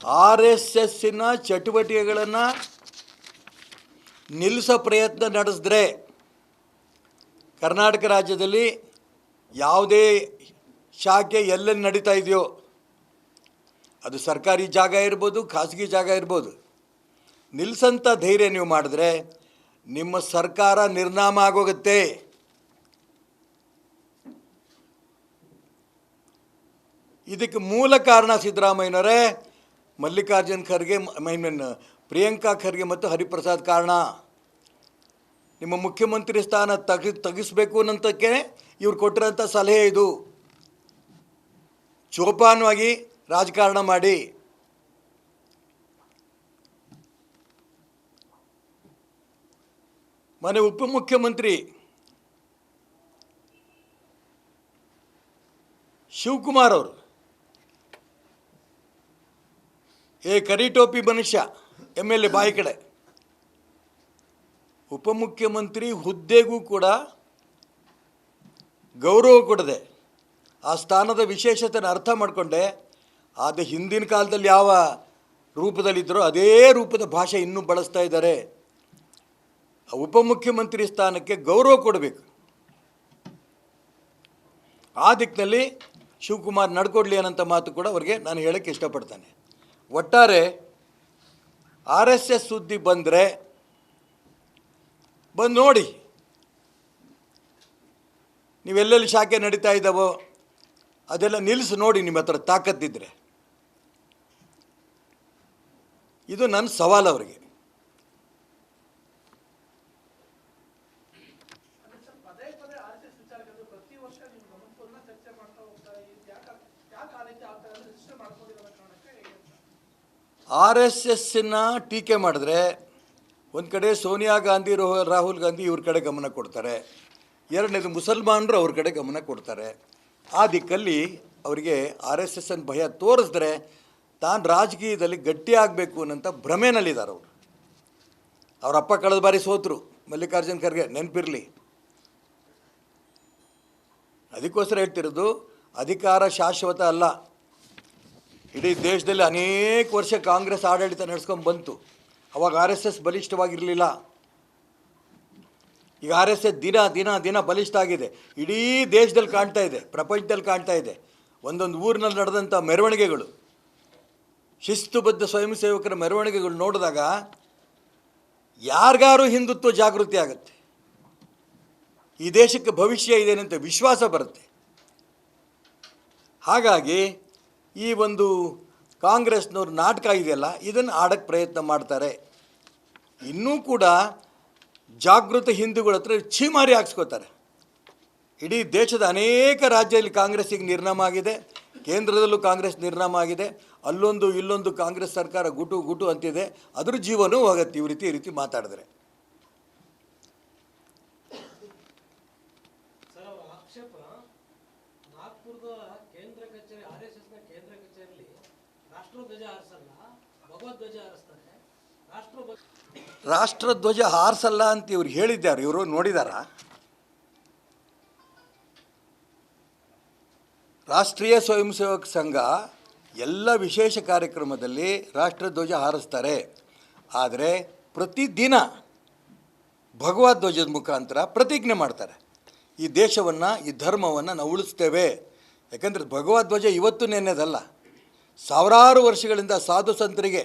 RSSನ ಚಟುವಟಿಕೆಗಳನ್ನು ನಿಲ್ಲಿಸೋ ಪ್ರಯತ್ನ ನಡೆಸಿದ್ರೆ ಕರ್ನಾಟಕ ರಾಜ್ಯದಲ್ಲಿ ಯಾವುದೇ ಶಾಖೆ ಎಲ್ಲೆಲ್ಲಿ ನಡೀತಾ ಇದೆಯೋ ಅದು ಸರ್ಕಾರಿ ಜಾಗ ಇರ್ಬೋದು, ಖಾಸಗಿ ಜಾಗ ಇರ್ಬೋದು, ನಿಲ್ಲಿಸಂಥ ಧೈರ್ಯ ನೀವು ಮಾಡಿದ್ರೆ ನಿಮ್ಮ ಸರ್ಕಾರ ನಿರ್ನಾಮ ಆಗೋಗುತ್ತೆ. ಇದಕ್ಕೆ ಮೂಲ ಕಾರಣ ಸಿದ್ದರಾಮಯ್ಯನವರೇ, ಮಲ್ಲಿಕಾರ್ಜುನ್ ಖರ್ಗೆ, ಪ್ರಿಯಾಂಕಾ ಖರ್ಗೆ ಮತ್ತು ಹರಿಪ್ರಸಾದ್ ಕಾರಣ. ನಿಮ್ಮ ಮುಖ್ಯಮಂತ್ರಿ ಸ್ಥಾನ ತೆಗಿಸ್ಬೇಕು ಅನ್ನೋಂಥಕ್ಕೆ ಇವ್ರು ಕೊಟ್ಟಿರೋಂಥ ಸಲಹೆ ಇದು. ಚೋಪಾನವಾಗಿ ರಾಜಕಾರಣ ಮಾಡಿ. ಮನೆ ಉಪಮುಖ್ಯಮಂತ್ರಿ ಶಿವಕುಮಾರ್ ಅವರು ಕರಿ ಟೋಪಿ ಮನುಷ್ಯ MLA ಬಾಯಿ ಕಡೆ ಉಪಮುಖ್ಯಮಂತ್ರಿ ಹುದ್ದೆಗೂ ಕೂಡ ಗೌರವ ಕೊಡದೆ ಆ ಸ್ಥಾನದ ವಿಶೇಷತೆಯನ್ನು ಅರ್ಥ ಮಾಡಿಕೊಂಡೆ ಅದು ಹಿಂದಿನ ಕಾಲದಲ್ಲಿ ಯಾವ ರೂಪದಲ್ಲಿದ್ದರೋ ಅದೇ ರೂಪದ ಭಾಷೆ ಇನ್ನೂ ಬಳಸ್ತಾ ಇದ್ದಾರೆ. ಉಪಮುಖ್ಯಮಂತ್ರಿ ಸ್ಥಾನಕ್ಕೆ ಗೌರವ ಕೊಡಬೇಕು. ಆ ದಿಕ್ಕಿನಲ್ಲಿ ಶಿವಕುಮಾರ್ ನಡ್ಕೊಡ್ಲಿ ಅನ್ನೋಂಥ ಮಾತು ಕೂಡ ಅವರಿಗೆ ನಾನು ಹೇಳೋಕ್ಕೆ ಇಷ್ಟಪಡ್ತೇನೆ. ಒಟ್ಟಾರೆ RSS ಸುದ್ದಿ ಬಂದರೆ ಬಂದು ನೋಡಿ, ನೀವೆಲ್ಲೆಲ್ಲಿ ಶಾಖೆ ನಡೀತಾ ಇದ್ದಾವೋ ಅದೆಲ್ಲ ನಿಲ್ಲಿಸಿ ನೋಡಿ, ನಿಮ್ಮ ಹತ್ರ ತಾಕತ್ತಿದ್ರೆ. ಇದು ನನ್ನ ಸವಾಲು ಅವರಿಗೆ. RSSನ ಟೀಕೆ ಮಾಡಿದ್ರೆ ಒಂದು ಕಡೆ ಸೋನಿಯಾ ಗಾಂಧಿ, ರಾಹುಲ್ ಗಾಂಧಿ ಇವ್ರ ಕಡೆ ಗಮನ ಕೊಡ್ತಾರೆ, ಎರಡನೇದು ಮುಸಲ್ಮಾನರು ಅವ್ರ ಕಡೆ ಗಮನ ಕೊಡ್ತಾರೆ. ಆ ದಿಕ್ಕಲ್ಲಿ ಅವರಿಗೆ RSSನ ಭಯ ತೋರಿಸಿದ್ರೆ ತಾನು ರಾಜಕೀಯದಲ್ಲಿ ಗಟ್ಟಿಯಾಗಬೇಕು ಅನ್ನೋಂಥ ಭ್ರಮೆನಲ್ಲಿದ್ದಾರೆ ಅವರು. ಅವರಪ್ಪ ಕಳೆದ ಬಾರಿ ಸೋತರು, ಮಲ್ಲಿಕಾರ್ಜುನ್ ಖರ್ಗೆ, ನೆನಪಿರಲಿ. ಅದಕ್ಕೋಸ್ಕರ ಹೇಳ್ತಿರೋದು, ಅಧಿಕಾರ ಶಾಶ್ವತ ಅಲ್ಲ. ಇಡೀ ದೇಶದಲ್ಲಿ ಅನೇಕ ವರ್ಷ ಕಾಂಗ್ರೆಸ್ ಆಡಳಿತ ನಡೆಸ್ಕೊಂಡು ಬಂತು. ಅವಾಗ RSS ಬಲಿಷ್ಠವಾಗಿರಲಿಲ್ಲ. ಈಗ RSS ದಿನ ದಿನ ದಿನ ಬಲಿಷ್ಠ ಆಗಿದೆ. ಇಡೀ ದೇಶದಲ್ಲಿ ಕಾಣ್ತಾ ಇದೆ, ಪ್ರಪಂಚದಲ್ಲಿ ಕಾಣ್ತಾ ಇದೆ. ಒಂದೊಂದು ಊರಿನಲ್ಲಿ ನಡೆದಂಥ ಮೆರವಣಿಗೆಗಳು, ಶಿಸ್ತುಬದ್ಧ ಸ್ವಯಂ ಸೇವಕರ ಮೆರವಣಿಗೆಗಳು ನೋಡಿದಾಗ ಯಾರಿಗಾರು ಹಿಂದುತ್ವ ಜಾಗೃತಿ ಆಗುತ್ತೆ. ಈ ದೇಶಕ್ಕೆ ಭವಿಷ್ಯ ಇದೆ ಅಂತ ವಿಶ್ವಾಸ ಬರುತ್ತೆ. ಹಾಗಾಗಿ ಈ ಒಂದು ಕಾಂಗ್ರೆಸ್ನವ್ರ ನಾಟಕ ಇದೆಯಲ್ಲ, ಇದನ್ನು ಆಡೋಕ್ಕೆ ಪ್ರಯತ್ನ ಮಾಡ್ತಾರೆ. ಇನ್ನೂ ಕೂಡ ಜಾಗೃತ ಹಿಂದೂಗಳ ಹತ್ರ ಛೀಮಾರಿ ಹಾಕ್ಸ್ಕೋತಾರೆ. ಇಡೀ ದೇಶದ ಅನೇಕ ರಾಜ್ಯದಲ್ಲಿ ಕಾಂಗ್ರೆಸ್ಸಿಗೆ ನಿರ್ನಾಮ ಆಗಿದೆ, ಕೇಂದ್ರದಲ್ಲೂ ಕಾಂಗ್ರೆಸ್ ನಿರ್ನಾಮ ಆಗಿದೆ, ಅಲ್ಲೊಂದು ಇಲ್ಲೊಂದು ಕಾಂಗ್ರೆಸ್ ಸರ್ಕಾರ ಗುಟು ಗುಟು ಅಂತಿದೆ. ಅದ್ರ ಜೀವನವೂ ಹೋಗುತ್ತೆ ಈ ರೀತಿ ಮಾತಾಡಿದ್ರೆ. ರಾಷ್ಟ್ರಧ್ವಜ ಹಾರಿಸಲ್ಲ ಅಂತ ಇವ್ರು ಹೇಳಿದ್ದಾರೆ. ಇವರು ನೋಡಿದಾರ? ರಾಷ್ಟ್ರೀಯ ಸ್ವಯಂ ಸೇವಕ ಸಂಘ ಎಲ್ಲ ವಿಶೇಷ ಕಾರ್ಯಕ್ರಮದಲ್ಲಿ ರಾಷ್ಟ್ರಧ್ವಜ ಹಾರಿಸ್ತಾರೆ. ಆದರೆ ಪ್ರತಿದಿನ ಭಗವಧ್ವಜದ ಮುಖಾಂತರ ಪ್ರತಿಜ್ಞೆ ಮಾಡ್ತಾರೆ, ಈ ದೇಶವನ್ನು, ಈ ಧರ್ಮವನ್ನು ನಾವು ಉಳಿಸ್ತೇವೆ. ಯಾಕಂದರೆ ಭಗವಧ್ವಜ ಇವತ್ತು ನೆನ್ನೆದಲ್ಲ, ಸಾವಿರಾರು ವರ್ಷಗಳಿಂದ ಸಾಧು ಸಂತರಿಗೆ,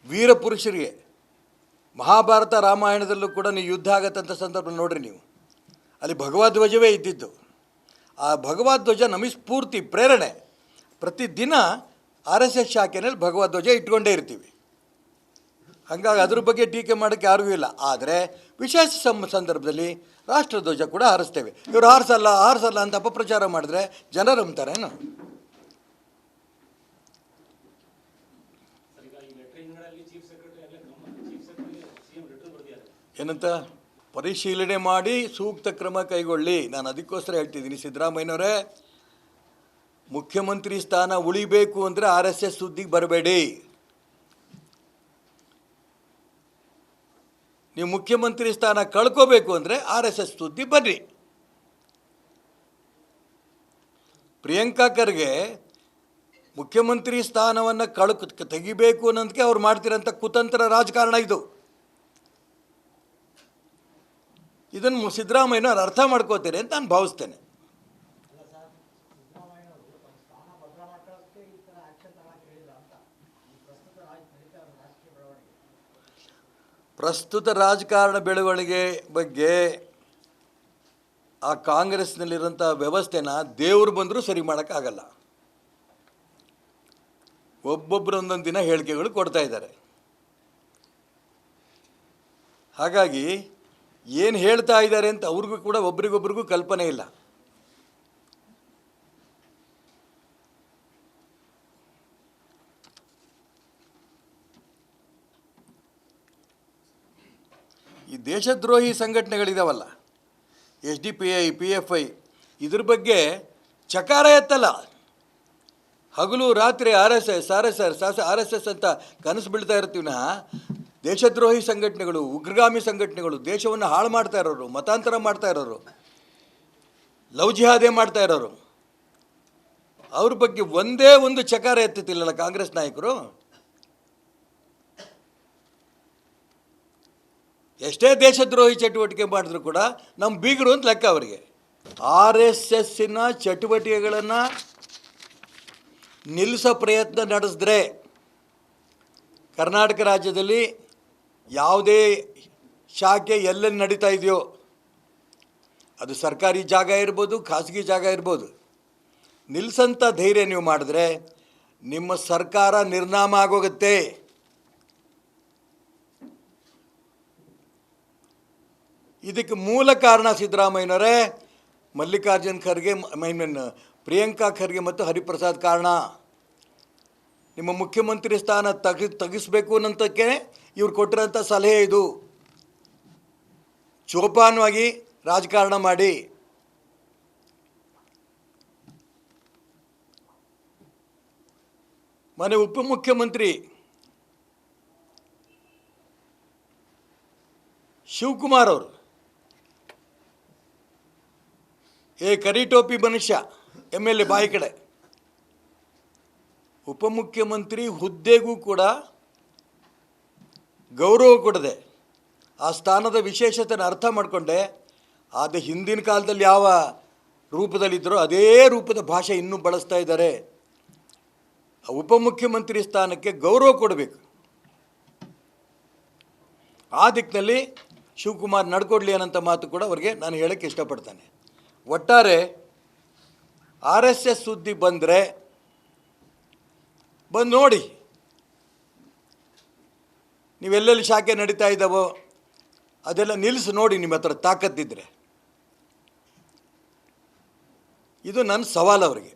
ವೀರ ಪುರುಷರಿಗೆ, ಮಹಾಭಾರತ ರಾಮಾಯಣದಲ್ಲೂ ಕೂಡ ನೀವು ಯುದ್ಧ ಆಗತ್ತಂಥ ಸಂದರ್ಭ ನೋಡ್ರಿ ನೀವು, ಅಲ್ಲಿ ಭಗವಧ್ವಜವೇ ಇದ್ದಿದ್ದು. ಆ ಭಗವಧ್ವಜ ನಮಗೆ ಸ್ಫೂರ್ತಿ, ಪ್ರೇರಣೆ. ಪ್ರತಿದಿನ RSS ಶಾಖೆಯಲ್ಲಿ ಭಗವಧ್ವಜ ಇಟ್ಕೊಂಡೇ ಇರ್ತೀವಿ. ಹಾಗಾಗಿ ಅದ್ರ ಬಗ್ಗೆ ಟೀಕೆ ಮಾಡೋಕ್ಕೆ ಯಾರಿಗೂ ಇಲ್ಲ. ಆದರೆ ವಿಶೇಷ ಸಂದರ್ಭದಲ್ಲಿ ರಾಷ್ಟ್ರಧ್ವಜ ಕೂಡ ಹಾರಿಸ್ತೇವೆ. ಇವರು ಹಾರಿಸಲ್ಲ ಅಂತ ಅಪಪ್ರಚಾರ ಮಾಡಿದ್ರೆ ಜನ ನಂಬ್ತಾರೇನು? ಏನಂತ ಪರಿಶೀಲನೆ ಮಾಡಿ ಸೂಕ್ತ ಕ್ರಮ ಕೈಗೊಳ್ಳಿ. ನಾನು ಅದಕ್ಕೋಸ್ಕರ ಹೇಳ್ತಿದ್ದೀನಿ, ಸಿದ್ದರಾಮಯ್ಯನವರೇ, ಮುಖ್ಯಮಂತ್ರಿ ಸ್ಥಾನ ಉಳಿಬೇಕು ಅಂದರೆ RSS ಸುದ್ದಿಗೆ ಬರಬೇಡಿ. ನೀವು ಮುಖ್ಯಮಂತ್ರಿ ಸ್ಥಾನ ಕಳ್ಕೋಬೇಕು ಅಂದರೆ RSS ಸುದ್ದಿ ಬರ್ರಿ. ಪ್ರಿಯಾಂಕಾ ಖರ್ಗೆ ಮುಖ್ಯಮಂತ್ರಿ ಸ್ಥಾನವನ್ನು ತೆಗಿಬೇಕು ಅನ್ನೋದಕ್ಕೆ ಅವ್ರು ಮಾಡ್ತಿರೋಂಥ ಕುತಂತ್ರ ರಾಜಕಾರಣ ಇದು. ಇದನ್ನು ಸಿದ್ದರಾಮಯ್ಯನವ್ರು ಅರ್ಥ ಮಾಡ್ಕೋತಾರೆ ಅಂತ ನಾನು ಭಾವಿಸ್ತೇನೆ. ಪ್ರಸ್ತುತ ರಾಜಕಾರಣ ಬೆಳವಣಿಗೆ ಬಗ್ಗೆ ಆ ಕಾಂಗ್ರೆಸ್ನಲ್ಲಿರೋಂಥ ವ್ಯವಸ್ಥೆನ ದೇವರು ಬಂದರೂ ಸರಿ ಮಾಡೋಕ್ಕಾಗಲ್ಲ. ಒಬ್ಬೊಬ್ಬರು ಒಂದೊಂದು ದಿನ ಹೇಳಿಕೆಗಳು ಕೊಡ್ತಾ ಇದ್ದಾರೆ. ಹಾಗಾಗಿ ಏನು ಹೇಳ್ತಾ ಇದ್ದಾರೆ ಅಂತ ಅವ್ರಿಗೂ ಕೂಡ ಒಬ್ರಿಗೊಬ್ರಿಗೂ ಕಲ್ಪನೆ ಇಲ್ಲ. ಈ ದೇಶದ್ರೋಹಿ ಸಂಘಟನೆಗಳಿದಾವಲ್ಲ, SDPI, PFI, ಇದ್ರ ಬಗ್ಗೆ ಚಕಾರ ಎತ್ತಲ್ಲ. ಹಗಲು ರಾತ್ರಿ RSS ಅಂತ ಕನಸು ಬೀಳ್ತಾ ಇರ್ತೀವಿ. ದೇಶದ್ರೋಹಿ ಸಂಘಟನೆಗಳು, ಉಗ್ರಗಾಮಿ ಸಂಘಟನೆಗಳು, ದೇಶವನ್ನು ಹಾಳು ಮಾಡ್ತಾ ಇರೋರು, ಮತಾಂತರ ಮಾಡ್ತಾ ಇರೋರು, ಲವ್ ಜಿಹಾದೆ ಮಾಡ್ತಾ ಇರೋರು, ಅವ್ರ ಬಗ್ಗೆ ಒಂದೇ ಒಂದು ಚಕಾರ ಎತ್ತುತ್ತಿಲ್ಲಲ್ಲ ಕಾಂಗ್ರೆಸ್ ನಾಯಕರು. ಎಷ್ಟೇ ದೇಶದ್ರೋಹಿ ಚಟುವಟಿಕೆ ಮಾಡಿದ್ರು ಕೂಡ ನಮ್ಮ ಬೀಗರು ಅಂತ ಲೆಕ್ಕ ಅವರಿಗೆ. RSSನ ಚಟುವಟಿಕೆಗಳನ್ನು ನಿಲ್ಲಿಸೋ ಪ್ರಯತ್ನ ನಡೆಸಿದ್ರೆ ಕರ್ನಾಟಕ ರಾಜ್ಯದಲ್ಲಿ ಯಾವುದೇ ಶಾಖೆ ಎಲ್ಲೆಲ್ಲಿ ನಡೀತಾ ಇದೆಯೋ, ಅದು ಸರ್ಕಾರಿ ಜಾಗ ಇರ್ಬೋದು, ಖಾಸಗಿ ಜಾಗ ಇರ್ಬೋದು, ನಿಲ್ಲಿಸಂಥ ಧೈರ್ಯ ನೀವು ಮಾಡಿದ್ರೆ ನಿಮ್ಮ ಸರ್ಕಾರ ನಿರ್ನಾಮ ಆಗೋಗುತ್ತೆ. ಇದಕ್ಕೆ ಮೂಲ ಕಾರಣ ಸಿದ್ದರಾಮಯ್ಯನವರೇ, ಮಲ್ಲಿಕಾರ್ಜುನ್ ಖರ್ಗೆ, ಪ್ರಿಯಾಂಕಾ ಖರ್ಗೆ ಮತ್ತು ಹರಿಪ್ರಸಾದ್ ಕಾರಣ. ನಿಮ್ಮ ಮುಖ್ಯಮಂತ್ರಿ ಸ್ಥಾನ ತೆಗಿಸ್ಬೇಕು ಅನ್ನೋಂಥಕ್ಕೆ ಇವ್ರು ಕೊಟ್ಟಿರೋಂಥ ಸಲಹೆ ಇದು. ಜೋಪಾನವಾಗಿ ರಾಜಕಾರಣ ಮಾಡಿ. ಮನೆ ಉಪಮುಖ್ಯಮಂತ್ರಿ ಶಿವಕುಮಾರ್ ಅವರು, ಕರಿ ಟೋಪಿ ಮನುಷ್ಯ, MLA ಬಾಯಿ ಕಡೆ, ಉಪಮುಖ್ಯಮಂತ್ರಿ ಹುದ್ದೆಗೂ ಕೂಡ ಗೌರವ ಕೊಡದೆ ಆ ಸ್ಥಾನದ ವಿಶೇಷತೆಯನ್ನು ಅರ್ಥ ಮಾಡಿಕೊಂಡೆ ಅದು ಹಿಂದಿನ ಕಾಲದಲ್ಲಿ ಯಾವ ರೂಪದಲ್ಲಿದ್ದರೋ ಅದೇ ರೂಪದ ಭಾಷೆ ಇನ್ನೂ ಬಳಸ್ತಾ ಇದ್ದಾರೆ. ಉಪಮುಖ್ಯಮಂತ್ರಿ ಸ್ಥಾನಕ್ಕೆ ಗೌರವ ಕೊಡಬೇಕು. ಆ ದಿಕ್ಕಿನಲ್ಲಿ ಶಿವಕುಮಾರ್ ನಡ್ಕೊಡ್ಲಿ ಅನ್ನೋಂಥ ಮಾತು ಕೂಡ ಅವ್ರಿಗೆ ನಾನು ಹೇಳೋಕ್ಕೆ ಇಷ್ಟಪಡ್ತೇನೆ. ಒಟ್ಟಾರೆ RSS ಸುದ್ದಿ ಬಂದು ನೋಡಿ, ನೀವೆಲ್ಲೆಲ್ಲಿ ಶಾಖೆ ನಡೀತಾ ಇದ್ದಾವೋ ಅದೆಲ್ಲ ನಿಲ್ಲಿಸಿ ನೋಡಿ, ನಿಮ್ಮ ಹತ್ರ ತಾಕತ್ತಿದ್ರೆ. ಇದು ನನ್ನ ಸವಾಲು ಅವರಿಗೆ.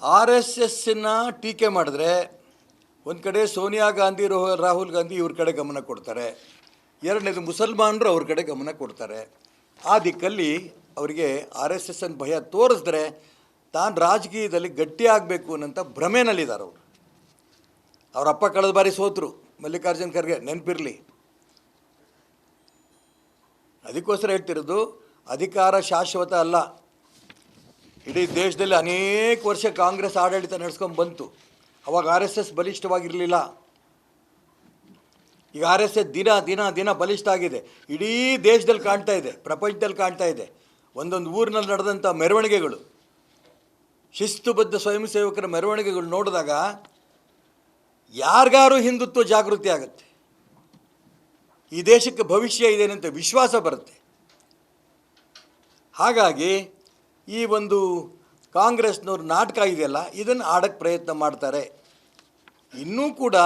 RSSನ ಟೀಕೆ ಮಾಡಿದ್ರೆ ಒಂದು ಕಡೆ ಸೋನಿಯಾ ಗಾಂಧಿ, ರಾಹುಲ್ ಗಾಂಧಿ ಇವ್ರ ಕಡೆ ಗಮನ ಕೊಡ್ತಾರೆ, ಎರಡನೇದು ಮುಸಲ್ಮಾನರು ಅವ್ರ ಕಡೆ ಗಮನ ಕೊಡ್ತಾರೆ. ಆ ದಿಕ್ಕಲ್ಲಿ ಅವರಿಗೆ RSSನ ಭಯ ತೋರಿಸಿದ್ರೆ ತಾನು ರಾಜಕೀಯದಲ್ಲಿ ಗಟ್ಟಿ ಆಗಬೇಕು ಅನ್ನೋಂಥ ಭ್ರಮೆನಲ್ಲಿದ್ದಾರೆ ಅವರು. ಅವರಪ್ಪ ಕಳೆದ ಬಾರಿ ಸೋತರು, ಮಲ್ಲಿಕಾರ್ಜುನ್ ಖರ್ಗೆ, ನೆನಪಿರಲಿ. ಅದಕ್ಕೋಸ್ಕರ ಹೇಳ್ತಿರೋದು, ಅಧಿಕಾರ ಶಾಶ್ವತ ಅಲ್ಲ. ಇಡೀ ದೇಶದಲ್ಲಿ ಅನೇಕ ವರ್ಷ ಕಾಂಗ್ರೆಸ್ ಆಡಳಿತ ನಡೆಸ್ಕೊಂಡು ಬಂತು. ಅವಾಗ RSS ಬಲಿಷ್ಠವಾಗಿರಲಿಲ್ಲ. ಈಗ RSS ದಿನ ದಿನ ದಿನ ಬಲಿಷ್ಠ ಆಗಿದೆ. ಇಡೀ ದೇಶದಲ್ಲಿ ಕಾಣ್ತಾ ಇದೆ, ಪ್ರಪಂಚದಲ್ಲಿ ಕಾಣ್ತಾ ಇದೆ. ಒಂದೊಂದು ಊರಿನಲ್ಲಿ ನಡೆದಂಥ ಮೆರವಣಿಗೆಗಳು, ಶಿಸ್ತುಬದ್ಧ ಸ್ವಯಂ ಸೇವಕರ ಮೆರವಣಿಗೆಗಳು ನೋಡಿದಾಗ ಯಾರಿಗಾರು ಹಿಂದುತ್ವ ಜಾಗೃತಿ ಆಗುತ್ತೆ. ಈ ದೇಶಕ್ಕೆ ಭವಿಷ್ಯ ಇದೆ ಅಂತ ವಿಶ್ವಾಸ ಬರುತ್ತೆ. ಹಾಗಾಗಿ ಈ ಒಂದು ಕಾಂಗ್ರೆಸ್ನವ್ರ ನಾಟಕ ಇದೆಯಲ್ಲ, ಇದನ್ನು ಆಡೋಕ್ಕೆ ಪ್ರಯತ್ನ ಮಾಡ್ತಾರೆ. ಇನ್ನೂ ಕೂಡ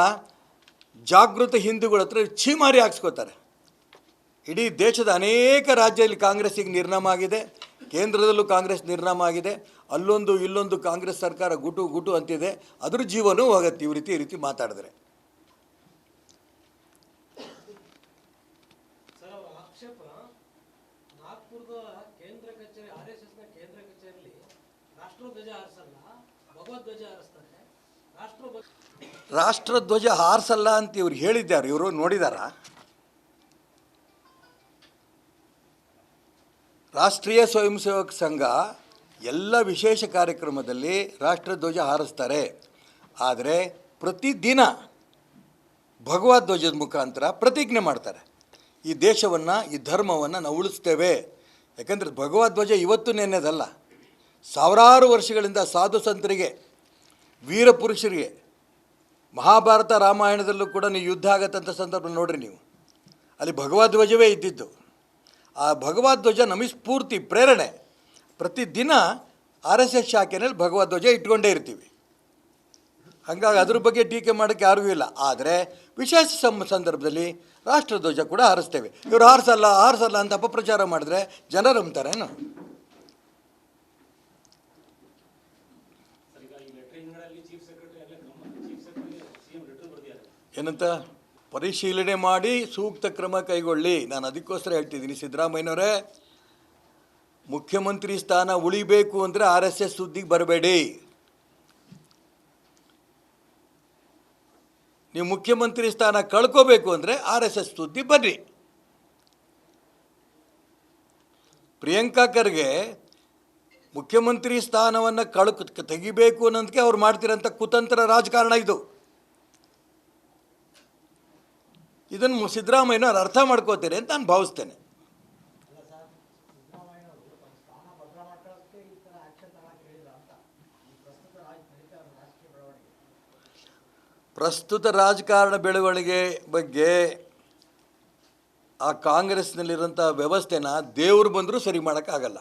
ಜಾಗೃತ ಹಿಂದೂಗಳ ಹತ್ರ ಛೀಮಾರಿ ಹಾಕ್ಸ್ಕೋತಾರೆ. ಇಡೀ ದೇಶದ ಅನೇಕ ರಾಜ್ಯದಲ್ಲಿ ಕಾಂಗ್ರೆಸ್ಸಿಗೆ ನಿರ್ನಾಮ ಆಗಿದೆ, ಕೇಂದ್ರದಲ್ಲೂ ಕಾಂಗ್ರೆಸ್ ನಿರ್ನಾಮ ಆಗಿದೆ, ಅಲ್ಲೊಂದು ಇಲ್ಲೊಂದು ಕಾಂಗ್ರೆಸ್ ಸರ್ಕಾರ ಗುಟು ಗುಟು ಅಂತಿದೆ. ಅದ್ರ ಜೀವನವೂ ಹೋಗುತ್ತೆ ಈ ರೀತಿ ಮಾತಾಡಿದ್ರೆ. ಧ್ವಜ ಹಾರಿಸಲ್ಲ, ಭಗವದ್ ಧ್ವಜ ಹಾರಿಸ್ತಾರೆ. ರಾಷ್ಟ್ರಧ್ವಜ ಹಾರಿಸಲ್ಲ ಅಂತ ಇವ್ರು ಹೇಳಿದ್ದಾರೆ, ಇವರು ನೋಡಿದಾರ? ರಾಷ್ಟ್ರೀಯ ಸ್ವಯಂ ಸೇವಕ ಸಂಘ ಎಲ್ಲ ವಿಶೇಷ ಕಾರ್ಯಕ್ರಮದಲ್ಲಿ ರಾಷ್ಟ್ರಧ್ವಜ ಹಾರಿಸ್ತಾರೆ. ಆದರೆ ಪ್ರತಿದಿನ ಭಗವದ್ಧ್ವಜದ ಮುಖಾಂತರ ಪ್ರತಿಜ್ಞೆ ಮಾಡ್ತಾರೆ, ಈ ದೇಶವನ್ನು, ಈ ಧರ್ಮವನ್ನು ನಾವು ಉಳಿಸ್ತೇವೆ. ಯಾಕಂದರೆ ಭಗವದ್ಧ್ವಜ ಇವತ್ತು ನೆನ್ನೆದಲ್ಲ, ಸಾವಿರಾರು ವರ್ಷಗಳಿಂದ ಸಾಧು ಸಂತರಿಗೆ, ವೀರ ಪುರುಷರಿಗೆ, ಮಹಾಭಾರತ ರಾಮಾಯಣದಲ್ಲೂ ಕೂಡ ನೀವು ಯುದ್ಧ ಆಗತ್ತಂಥ ಸಂದರ್ಭ ನೋಡ್ರಿ ನೀವು, ಅಲ್ಲಿ ಭಗವದ್ಧ್ವಜವೇ ಇದ್ದಿದ್ದು. ಆ ಭಗವದ್ಧ್ವಜ ನಮಗೆ ಸ್ಫೂರ್ತಿ, ಪ್ರೇರಣೆ. ಪ್ರತಿದಿನ RSS ಶಾಖೆಯಲ್ಲಿ ಭಗವದ್ಧ್ವಜ ಇಟ್ಕೊಂಡೇ ಇರ್ತೀವಿ. ಹಾಗಾಗಿ ಅದ್ರ ಬಗ್ಗೆ ಟೀಕೆ ಮಾಡೋಕ್ಕೆ ಯಾರಿಗೂ ಇಲ್ಲ. ಆದರೆ ವಿಶೇಷ ಸಂದರ್ಭದಲ್ಲಿ ರಾಷ್ಟ್ರಧ್ವಜ ಕೂಡ ಹಾರಿಸ್ತೇವೆ. ಇವರು ಹಾರಿಸಲ್ಲ ಅಂತ ಅಪಪ್ರಚಾರ ಮಾಡಿದ್ರೆ ಜನ ನಂಬ್ತಾರೇನು? ಏನಂತ ಪರಿಶೀಲನೆ ಮಾಡಿ ಸೂಕ್ತ ಕ್ರಮ ಕೈಗೊಳ್ಳಿ. ನಾನು ಅದಕ್ಕೋಸ್ಕರ ಹೇಳ್ತಿದ್ದೀನಿ, ಸಿದ್ದರಾಮಯ್ಯನವರೇ, ಮುಖ್ಯಮಂತ್ರಿ ಸ್ಥಾನ ಉಳಿಬೇಕು ಅಂದರೆ RSS ಸುದ್ದಿಗೆ ಬರಬೇಡಿ. ನೀವು ಮುಖ್ಯಮಂತ್ರಿ ಸ್ಥಾನ ಕಳ್ಕೋಬೇಕು ಅಂದರೆ RSS ಸುದ್ದಿ ಬರ್ರಿ. ಪ್ರಿಯಾಂಕಾ ಖರ್ಗೆ ಮುಖ್ಯಮಂತ್ರಿ ಸ್ಥಾನವನ್ನು ತೆಗಿಬೇಕು ಅನ್ನೋದಕ್ಕೆ ಅವ್ರು ಮಾಡ್ತಿರೋಂಥ ಕುತಂತ್ರ ರಾಜಕಾರಣ ಇದು. ಇದನ್ನು ಸಿದ್ದರಾಮಯ್ಯನವ್ರು ಅರ್ಥ ಮಾಡ್ಕೋತೀರಿ ಅಂತ ನಾನು ಭಾವಿಸ್ತೇನೆ. ಪ್ರಸ್ತುತ ರಾಜಕಾರಣ ಬೆಳವಣಿಗೆ ಬಗ್ಗೆ ಆ ಕಾಂಗ್ರೆಸ್ನಲ್ಲಿರೋಂಥ ವ್ಯವಸ್ಥೆನ ದೇವರು ಬಂದರೂ ಸರಿ ಮಾಡೋಕ್ಕಾಗಲ್ಲ.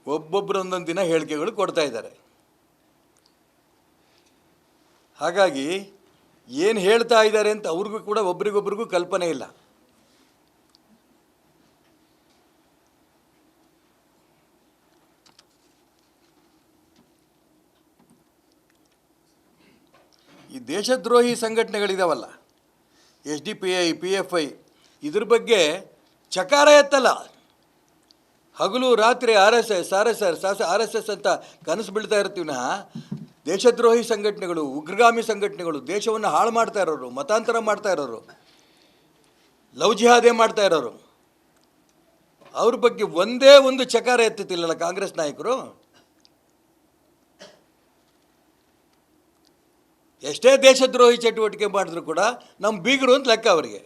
ಒಬ್ಬೊಬ್ಬರು ಒಂದೊಂದು ದಿನ ಹೇಳಿಕೆಗಳು ಕೊಡ್ತಾ ಇದ್ದಾರೆ. ಹಾಗಾಗಿ ಏನು ಹೇಳ್ತಾ ಇದ್ದಾರೆ ಅಂತ ಅವ್ರಿಗೂ ಕೂಡ ಒಬ್ರಿಗೊಬ್ರಿಗೂ ಕಲ್ಪನೆ ಇಲ್ಲ. ಈ ದೇಶದ್ರೋಹಿ ಸಂಘಟನೆಗಳಿದಾವಲ್ಲ, SDPI, PFI, ಇದ್ರ ಬಗ್ಗೆ ಚಕಾರ ಎತ್ತಲ್ಲ. ಹಗಲು ರಾತ್ರಿ RSS ಅಂತ ಕನಸು ಬೀಳ್ತಾ ಇರ್ತೀವಿ ನಾ. ದೇಶದ್ರೋಹಿ ಸಂಘಟನೆಗಳು, ಉಗ್ರಗಾಮಿ ಸಂಘಟನೆಗಳು, ದೇಶವನ್ನು ಹಾಳು ಮಾಡ್ತಾ ಇರೋರು, ಮತಾಂತರ ಮಾಡ್ತಾ ಇರೋರು, ಲವ್ ಜಿಹಾದೇ ಮಾಡ್ತಾ ಇರೋರು, ಅವ್ರ ಬಗ್ಗೆ ಒಂದೇ ಒಂದು ಚಕಾರ ಎತ್ತುತ್ತಿಲ್ಲಲ್ಲ ಕಾಂಗ್ರೆಸ್ ನಾಯಕರು. ಎಷ್ಟೇ ದೇಶದ್ರೋಹಿ ಚಟುವಟಿಕೆ ಮಾಡಿದ್ರು ಕೂಡ ನಮ್ಮ ಬೀಗರು ಅಂತ ಲೆಕ್ಕ ಅವರಿಗೆ.